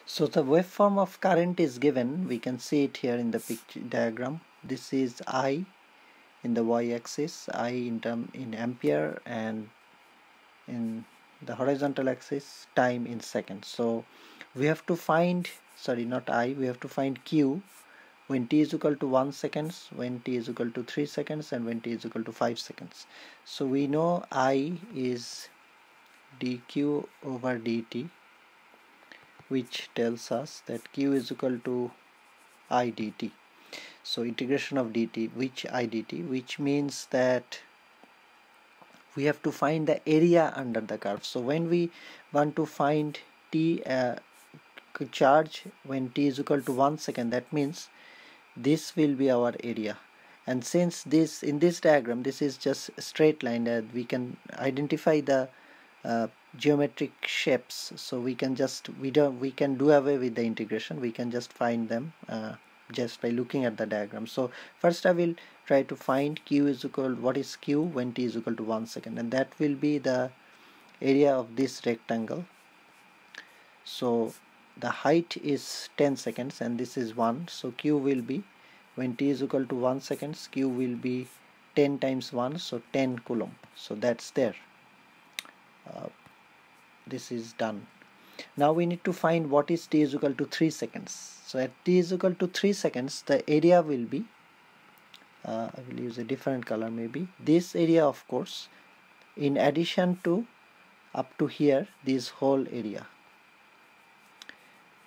So the waveform of current is given. We can see it here in the picture diagram. This is I in the y-axis, I in ampere, and in the horizontal axis time in seconds. So we have to find, sorry, not I, we have to find Q when t is equal to 1 seconds, when t is equal to 3 seconds, and when t is equal to 5 seconds. So we know I is dq over dt, which tells us that q is equal to I dt. So integration of dt, which I dt, which means that we have to find the area under the curve. So when we want to find t charge when t is equal to 1 second, that means this will be our area. And since this, in this diagram, this is just a straight line, that we can identify the geometric shapes, so we can just we can do away with the integration. We can just find them just by looking at the diagram. So first I will try to find q is equal, what is q when t is equal to 1 second, and that will be the area of this rectangle. So the height is 10 seconds and this is 1, so q will be, when t is equal to 1 seconds, q will be 10 times 1, so 10 coulomb. So that's there. This is done. Now we need to find what is t is equal to 3 seconds. So at t is equal to 3 seconds, the area will be, I will use a different color maybe, this area of course, in addition to up to here, this whole area.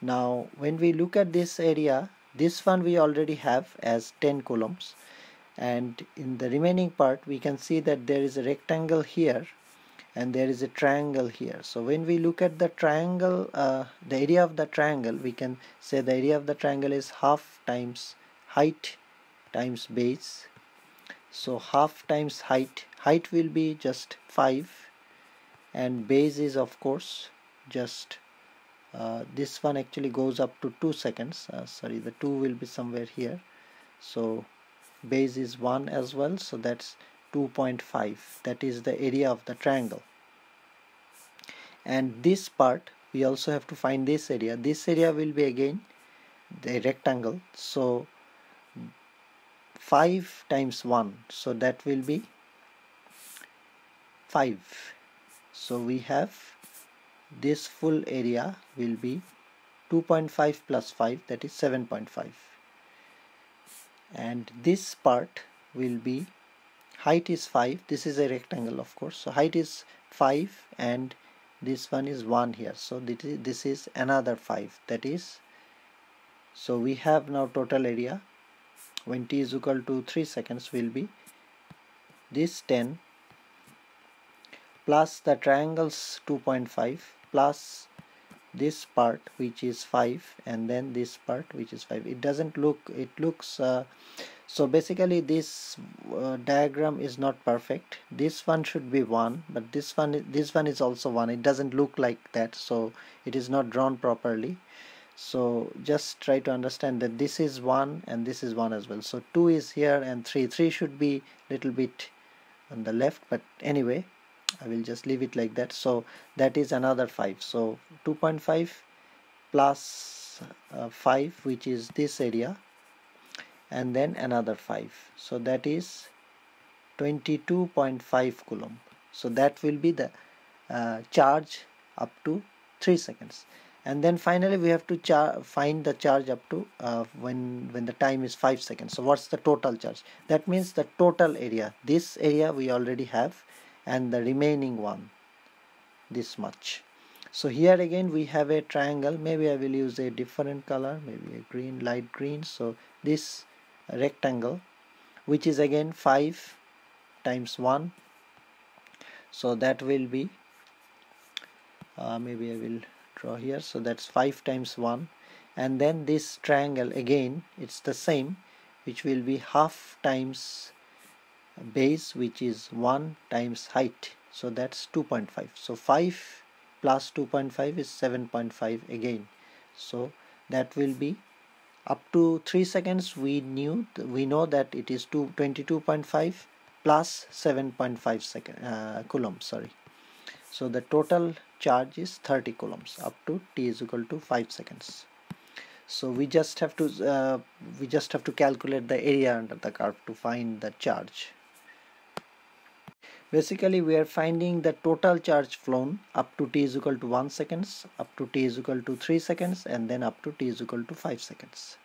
Now when we look at this area, this one we already have as 10 coulombs, and in the remaining part we can see that there is a rectangle here and there is a triangle here. So when we look at the triangle, the area of the triangle, we can say the area of the triangle is half times height times base. So half times height will be just 5, and base is of course just this one actually goes up to 2 seconds, sorry, the 2 will be somewhere here, so base is 1 as well, so that's 2.5. that is the area of the triangle. And this part we also have to find this area. This area will be again the rectangle, so 5 times 1, so that will be 5. So we have this full area will be 2.5 plus 5, that is 7.5, and this part will be, height is 5, this is a rectangle of course, so height is 5 and this one is 1 here, so this is another 5, that is, so we have now total area when t is equal to 3 seconds will be this 10 plus the triangle's 2.5 plus this part which is 5 and then this part which is 5. It doesn't look, it looks so basically this diagram is not perfect. This one should be 1, but this one is also 1. It doesn't look like that, so it is not drawn properly. So just try to understand that this is 1 and this is 1 as well. So 2 is here and 3 should be little bit on the left, but anyway I will just leave it like that. So that is another 5. So 2.5 plus 5, which is this area, and then another 5. So that is 22.5 coulomb. So that will be the charge up to 3 seconds. And then finally we have to find the charge up to when the time is 5 seconds. So what's the total charge? That means the total area. This area we already have, and the remaining one, this much. So here again we have a triangle. Maybe I will use a different color, maybe a green, light green. So this rectangle, which is again 5 times 1, so that will be maybe I will draw here, so that's 5 times 1, and then this triangle again it's the same, which will be half times base, which is 1 times height, so that's 2.5. so 5 plus 2.5 is 7.5 again. So that will be up to 3 seconds. We know that it is 22.5 plus 7.5 coulomb, sorry. So the total charge is 30 coulombs up to t is equal to 5 seconds. So we just have to calculate the area under the curve to find the charge. Basically we are finding the total charge flown up to t is equal to 1 seconds, up to t is equal to 3 seconds, and then up to t is equal to 5 seconds.